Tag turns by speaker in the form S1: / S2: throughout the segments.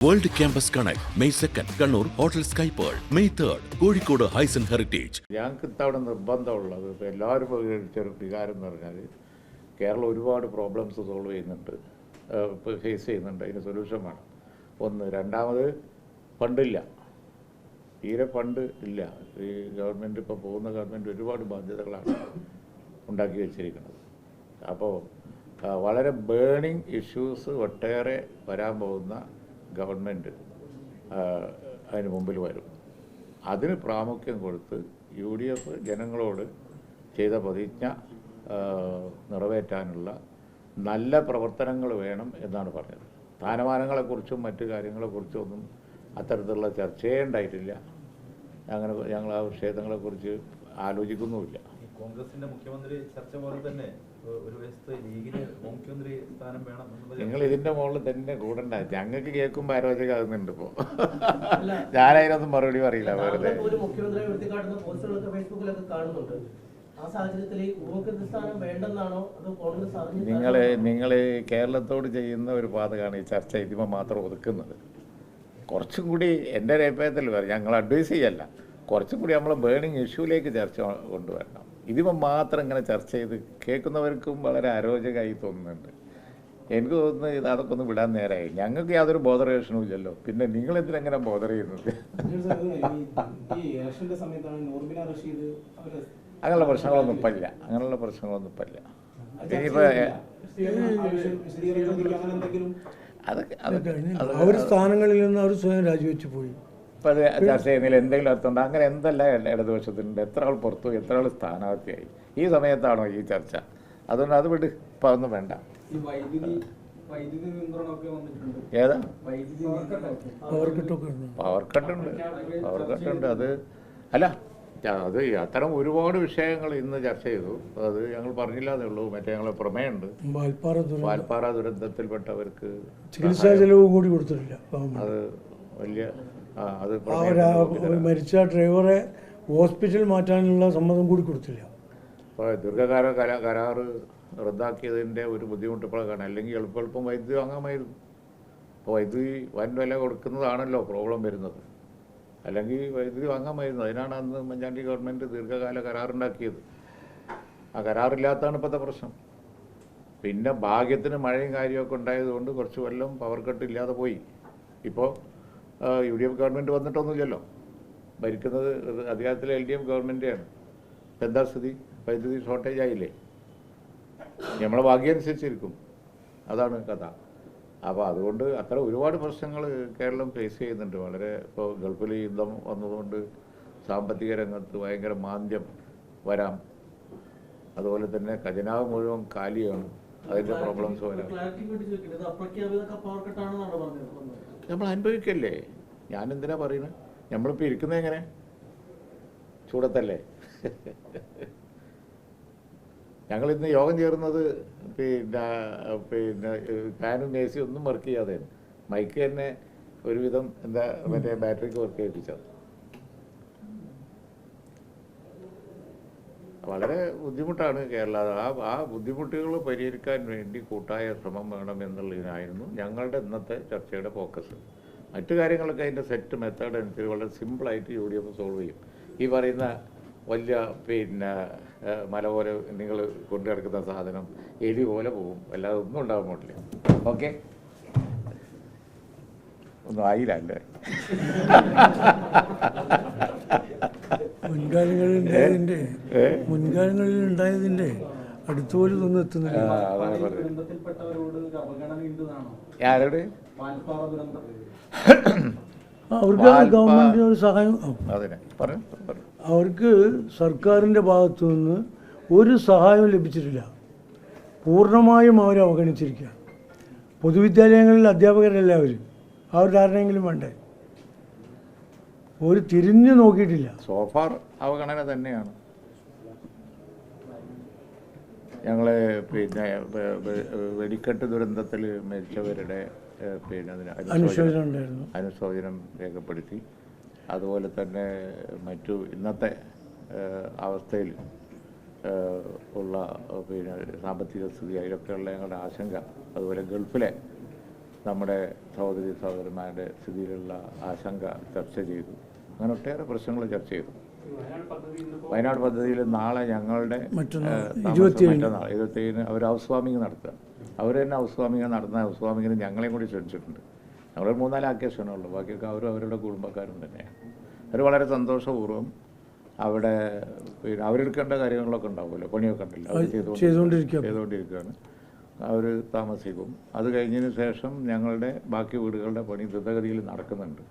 S1: World Campus Connect, May 2nd, Kannur, Hotel Sky Pearl, May 3rd, Kozhikode Hyson Heritage.
S2: ഞങ്ങൾക്ക് ഇത്തവണ നിർബന്ധമുള്ളത് ഇപ്പോൾ എല്ലാവരും ചെറു വികാരം എന്ന് പറഞ്ഞാൽ കേരളം ഒരുപാട് പ്രോബ്ലംസ് സോൾവ് ചെയ്യുന്നുണ്ട്, ഇപ്പോൾ ഫേസ് ചെയ്യുന്നുണ്ട്. അതിന് സൊല്യൂഷൻ വേണം. ഒന്ന്. രണ്ടാമത് ഫണ്ടില്ല, തീരെ ഫണ്ട് ഇല്ല. ഈ ഗവൺമെൻറ് ഇപ്പോൾ പോകുന്ന ഗവൺമെൻറ് ഒരുപാട് ബാധ്യതകളാണ് ഉണ്ടാക്കി വെച്ചിരിക്കുന്നത്. അപ്പോൾ വളരെ ബേണിംഗ് ഇഷ്യൂസ് ഒട്ടേറെ വരാൻ പോകുന്ന ഗവൺമെൻറ് അതിന് മുമ്പിൽ വരും. അതിന് പ്രാമുഖ്യം കൊടുത്ത് UDF ജനങ്ങളോട് ചെയ്ത പ്രതിജ്ഞ നിറവേറ്റാനുള്ള നല്ല പ്രവർത്തനങ്ങൾ വേണം എന്നാണ് പറഞ്ഞത്. സ്ഥാനമാനങ്ങളെക്കുറിച്ചും മറ്റു കാര്യങ്ങളെക്കുറിച്ചും ഒന്നും അത്തരത്തിലുള്ള ചർച്ചയേ ഉണ്ടായിട്ടില്ല. അങ്ങനെ ഞങ്ങൾ ആ വിഷയങ്ങളെക്കുറിച്ച് ആലോചിക്കുന്നുമില്ല.
S3: കോൺഗ്രസിന്റെ മുഖ്യമന്ത്രി ചർച്ച പോലെ തന്നെ ഒരു വശത്ത് ലീഗിന് മുഖ്യമന്ത്രി സ്ഥാനം വേണം.
S2: നിങ്ങൾ ഇതിന്റെ മുകളിൽ തന്നെ കൂടണ്ട. ഞങ്ങൾക്ക് കേൾക്കുമ്പോൾ അരോചകമാകുന്നുണ്ട്. ഇപ്പോൾ ഞാനതിനൊന്നും മറുപടി പറയില്ല. വെറുതെ നിങ്ങൾ കേരളത്തോട് ചെയ്യുന്ന ഒരു പാതകമാണ് ഈ ചർച്ച ഇതിമ മാത്രം ഒതുക്കുന്നത്. കുറച്ചും കൂടി എൻ്റെ ഒരു അഭിപ്രായത്തിൽ പറയാം, ഞങ്ങൾ അഡ്വൈസ് ചെയ്യല്ല, കുറച്ചും കൂടി നമ്മൾ ബേണിംഗ് ഇഷ്യൂലേക്ക് ചർച്ച കൊണ്ടുവരണം. ഇതിപ്പോൾ മാത്രം ഇങ്ങനെ ചർച്ച ചെയ്ത് കേൾക്കുന്നവർക്കും വളരെ അരോചകമായി തോന്നുന്നുണ്ട്. എനിക്ക് തോന്നുന്നത് ഇത് അതൊക്കെ ഒന്ന് വിടാൻ നേരമായി. ഞങ്ങൾക്ക് യാതൊരു ബോധറേഷനും ഇല്ലല്ലോ, പിന്നെ നിങ്ങളെന്തിനെങ്ങനെ ബോധർ ചെയ്യുന്നത്? അങ്ങനെയുള്ള പ്രശ്നങ്ങളൊന്നും ഇപ്പല്ല. ഇനിയിപ്പോൾ
S4: അവർ സ്ഥാനങ്ങളിൽ നിന്ന് അവർ സ്വയം രാജിവെച്ച് പോയി.
S2: ഇപ്പം അത് ചർച്ച ചെയ്യുന്നതിൽ എന്തെങ്കിലും അർത്ഥമുണ്ട്? അങ്ങനെ എന്തെല്ലാം ഇടതുപക്ഷത്തിനുണ്ട്? എത്ര ആൾ പുറത്തു പോയി, എത്ര ആൾ സ്ഥാനാർത്ഥിയായി? ഈ സമയത്താണോ ഈ ചർച്ച? അതുകൊണ്ട് അത് വിട്, ഇപ്പം അതൊന്നും വേണ്ട. ഏതാ പവർ കട്ടുണ്ട്? അത് അല്ല, അത് അത്തരം ഒരുപാട് വിഷയങ്ങൾ ഇന്ന് ചർച്ച ചെയ്തു. അത് ഞങ്ങൾ പറഞ്ഞില്ലാന്നേ ഉള്ളൂ. മറ്റേ ഞങ്ങൾ പ്രമേയമുണ്ട്. വാൽപ്പാറ ദുരന്തത്തിൽപ്പെട്ടവർക്ക്
S4: ചികിത്സാ ചെലവ് കൂടി കൊടുത്തിട്ടില്ല.
S2: അത് വലിയ അത്
S4: മരിച്ച ഡ്രൈവറെ ഹോസ്പിറ്റൽ മാറ്റാനുള്ള സമ്മതം കൂടി കൊടുത്തില്ല.
S2: അപ്പോൾ ദീർഘകാല കരാറ് റദ്ദാക്കിയതിൻ്റെ ഒരു ബുദ്ധിമുട്ട് ഇപ്പോൾ കാണാം. അല്ലെങ്കിൽ എളുപ്പം വൈദ്യുതി വാങ്ങാമായിരുന്നു. അപ്പോൾ വൈദ്യുതി വൻ വില കൊടുക്കുന്നതാണല്ലോ പ്രോബ്ലം വരുന്നത്. അല്ലെങ്കിൽ വൈദ്യുതി വാങ്ങാമായിരുന്നു. അതിനാണ് അന്ന് ഉമ്മൻചാണ്ടി ഗവൺമെൻറ് ദീർഘകാല കരാറുണ്ടാക്കിയത്. ആ കരാറില്ലാത്തതാണ് ഇപ്പോഴത്തെ പ്രശ്നം. പിന്നെ ഭാഗ്യത്തിന് മഴയും കാര്യമൊക്കെ ഉണ്ടായതുകൊണ്ട് കുറച്ച് കൊല്ലം പവർ കട്ട് ഇല്ലാതെ പോയി. ഇപ്പോൾ UDF ഗവൺമെൻറ് വന്നിട്ടൊന്നുമില്ലല്ലോ. ഭരിക്കുന്നത് അധികാരത്തിലെ LDF ഗവൺമെൻറ്റാണ്. എന്താ സ്ഥിതി? വൈദ്യുതി ഷോർട്ടേജ് ആയില്ലേ? നമ്മളെ ഭാഗ്യം അനുസരിച്ചിരിക്കും. അതാണ് കഥ. അപ്പോൾ അതുകൊണ്ട് അത്ര ഒരുപാട് പ്രശ്നങ്ങൾ കേരളം ഫേസ് ചെയ്യുന്നുണ്ട്. വളരെ ഇപ്പോൾ ഗൾഫിൽ യുദ്ധം വന്നതുകൊണ്ട് സാമ്പത്തിക രംഗത്ത് ഭയങ്കര മാന്ദ്യം വരാം. അതുപോലെ തന്നെ ഖജനാവ് മുഴുവൻ കാലിയാണ്. അതിൻ്റെ പ്രോബ്ലംസ് വരാം. നമ്മൾ അനുഭവിക്കല്ലേ? ഞാനെന്തിനാ പറയുന്നത്? നമ്മളിപ്പോൾ ഇരിക്കുന്നത് എങ്ങനെ? ചൂടത്തല്ലേ? ഞങ്ങളിന്ന് യോഗം ചേർന്നത് പിന്നെ ഫാനും AC ഒന്നും വർക്ക് ചെയ്യാതെ, മൈക്ക് തന്നെ ഒരുവിധം മറ്റേ ബാറ്ററിക്ക് വർക്ക് ചെയ്യിപ്പിച്ചത്. വളരെ ബുദ്ധിമുട്ടാണ് കേരള. ആ ബുദ്ധിമുട്ടുകൾ പരിഹരിക്കാൻ വേണ്ടി കൂട്ടായ ശ്രമം വേണമെന്നുള്ളതിനായിരുന്നു ഞങ്ങളുടെ ഇന്നത്തെ ചർച്ചയുടെ ഫോക്കസ്. മറ്റു കാര്യങ്ങളൊക്കെ അതിൻ്റെ സെറ്റ് മെത്തേഡ് അനുസരിച്ച് വളരെ സിമ്പിളായിട്ട് UDF സോൾവ് ചെയ്യും. ഈ പറയുന്ന വലിയ മല പോലെ നിങ്ങൾ കൊണ്ടു കിടക്കുന്ന സാധനം എലി പോലെ പോകും, അല്ലാതെ ഒന്നും ഉണ്ടാകാൻ പോട്ടില്ല. ഓക്കെ, ഒന്നും ആയില്ല അല്ലേ?
S4: മുൻകാലങ്ങളിൽ ഉണ്ടായതിന്റെ അടുത്തുപോലും ഒന്നും എത്തുന്നില്ല.
S2: ആരോട്?
S4: അവർക്ക് ഗവൺമെന്റിന് ഒരു സഹായം, അവർക്ക് സർക്കാരിൻ്റെ ഭാഗത്തു നിന്ന് ഒരു സഹായവും ലഭിച്ചിട്ടില്ല. പൂർണ്ണമായും അവർ അവഗണിച്ചിരിക്കുക. പൊതുവിദ്യാലയങ്ങളിൽ അധ്യാപകരെല്ലാവരും അവരുടെ ആരുടെയെങ്കിലും വേണ്ടേ? ഒരു തിരിഞ്ഞു നോക്കിയിട്ടില്ല.
S2: സോഫാർ അവഗണന തന്നെയാണ്. ഞങ്ങൾ വെടിക്കെട്ട് ദുരന്തത്തിൽ മരിച്ചവരുടെ അനുശോചനം രേഖപ്പെടുത്തി. അതുപോലെ തന്നെ മറ്റു ഇന്നത്തെ അവസ്ഥയിൽ ഉള്ള സാമ്പത്തിക സ്ഥിതി, അതിലൊക്കെയുള്ള ഞങ്ങളുടെ ആശങ്ക, അതുപോലെ ഗൾഫിലെ നമ്മുടെ സഹോദരന്മാരുടെ സ്ഥിതിയിലുള്ള ആശങ്ക ചർച്ച ചെയ്തു. അങ്ങനെ ഒട്ടേറെ പ്രശ്നങ്ങൾ ചർച്ച ചെയ്തു. വയനാട് പദ്ധതിയിൽ നാളെ ഞങ്ങളുടെ
S4: മറ്റന്നാൾ
S2: 27 അവർ ഹൗസ് വാമിങ് നടത്തുക. അവർ തന്നെ ഹൗസ് വാമിങ് നടത്തുന്ന ഹൗസ് വാമിങ്ങിന് ഞങ്ങളെയും കൂടി ക്ഷണിച്ചിട്ടുണ്ട്. ഞങ്ങൾ 3-4 ആക്കേഷനുള്ളൂ, ബാക്കിയൊക്കെ അവരുടെ കുടുംബക്കാരും തന്നെയാണ്. അവർ വളരെ സന്തോഷപൂർവ്വം അവിടെ പിന്നെ അവരെടുക്കേണ്ട കാര്യങ്ങളൊക്കെ ഉണ്ടാവുമല്ലോ, പണിയൊക്കെ ഉണ്ടല്ലോ, അവർ ചെയ്തുകൊണ്ടിരിക്കുകയാണ്. അവർ താമസിക്കും. അത് കഴിഞ്ഞതിന് ശേഷം ഞങ്ങളുടെ ബാക്കി വീടുകളുടെ പണി ദ്രുതഗതിയിൽ നടക്കുന്നുണ്ട്.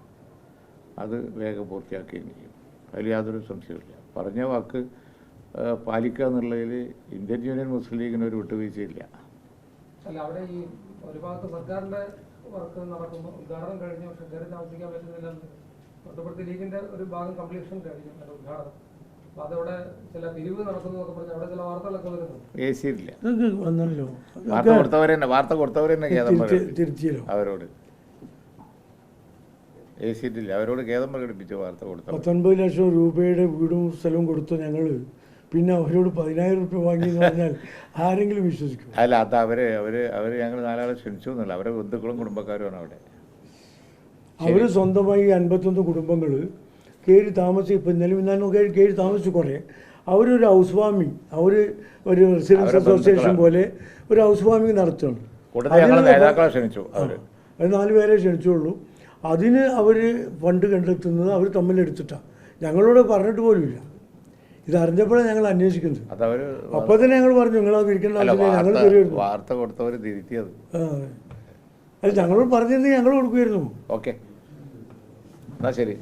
S2: അത് വേഗം പൂർത്തിയാക്കുകയും ചെയ്യും. അതിൽ യാതൊരു സംശയമില്ല. പറഞ്ഞ വാക്ക് പാലിക്കുക എന്നുള്ളതിൽ ഇന്ത്യൻ യൂണിയൻ മുസ്ലിം ലീഗിന് ഒരു വിട്ടുവീഴ്ചയില്ല.
S5: അല്ല, അവിടെ ഈ ഒരു ഭാഗത്ത് സർക്കാരിന്റെ വർക്ക് നടക്കുമ്പോൾ ഉദ്ഘാടനം കഴിഞ്ഞ പക്ഷെ കയറി താമസിക്കാൻ പറ്റുന്നില്ല. തൊട്ടപ്പുറത്ത് ലീഗിന്റെ ഒരു ഭാഗം കംപ്ലീഷൻ കഴിഞ്ഞു ഉദ്ഘാടനം. അപ്പൊ അതവിടെ ചില പിരിവ് നടക്കുന്നതൊക്കെ പറഞ്ഞ് അവിടെ ചില വാർത്തകളൊക്കെ വരുന്നു.
S2: AC ഇല്ല.
S4: വന്നല്ലോ,
S2: വാർത്ത കൊടുത്തവരെന്നെ ഖേദം
S4: തിരുത്തിയല്ലോ
S2: അവരോട്. AC ഇല്ല, അവരോട് ഖേദം പ്രകടിപ്പിച്ചു വാർത്ത കൊടുത്തു.
S4: 19 ലക്ഷം രൂപയുടെ വീടും സ്ഥലവും കൊടുത്തു ഞങ്ങൾ. പിന്നെ അവരോട് 10,000 രൂപ വാങ്ങി എന്ന് പറഞ്ഞാൽ ആരെങ്കിലും വിശ്വസിക്കും?
S2: അല്ല, അത് അവര് ഞങ്ങൾ 4 ആളെ ക്ഷണിച്ചു എന്നല്ല, അവരെ ബന്ധുക്കളും കുടുംബക്കാരുമാണ് അവിടെ.
S4: അവർ സ്വന്തമായി 51 കുടുംബങ്ങൾ കയറി താമസിച്ച് ഇപ്പം നിലവിൽ കയറി താമസിച്ചു. കുറേ അവരൊരു ഹൗസ് വാമിങ്, അവർ ഒരു റെസിഡൻസ് അസോസിയേഷൻ പോലെ ഒരു ഹൗസ് വാമിങ് നടത്തുകയാണ്. അത് 4 പേരെ ക്ഷണിച്ചുള്ളൂ. അതിന് അവർ ഫണ്ട് കണ്ടെത്തുന്നത് അവർ തമ്മിലെടുത്തിട്ടാണ്. ഞങ്ങളോട് പറഞ്ഞിട്ട് പോലുമില്ല. ഇതറിഞ്ഞപ്പോഴാണ് ഞങ്ങൾ അന്വേഷിക്കുന്നത്. അപ്പോൾ തന്നെ ഞങ്ങൾ പറഞ്ഞു നിങ്ങളത് വിളിക്കേണ്ട ആവശ്യമില്ല, ഞങ്ങൾ തരുമായിരുന്നു.
S2: വാർത്ത കൊടുത്തവർ തിരുത്തിയത്.
S4: അത് ഞങ്ങളോട് പറഞ്ഞിരുന്നെങ്കിൽ ഞങ്ങൾ കൊടുക്കുമായിരുന്നു.
S2: ഓക്കെ, എന്നാ ശരി.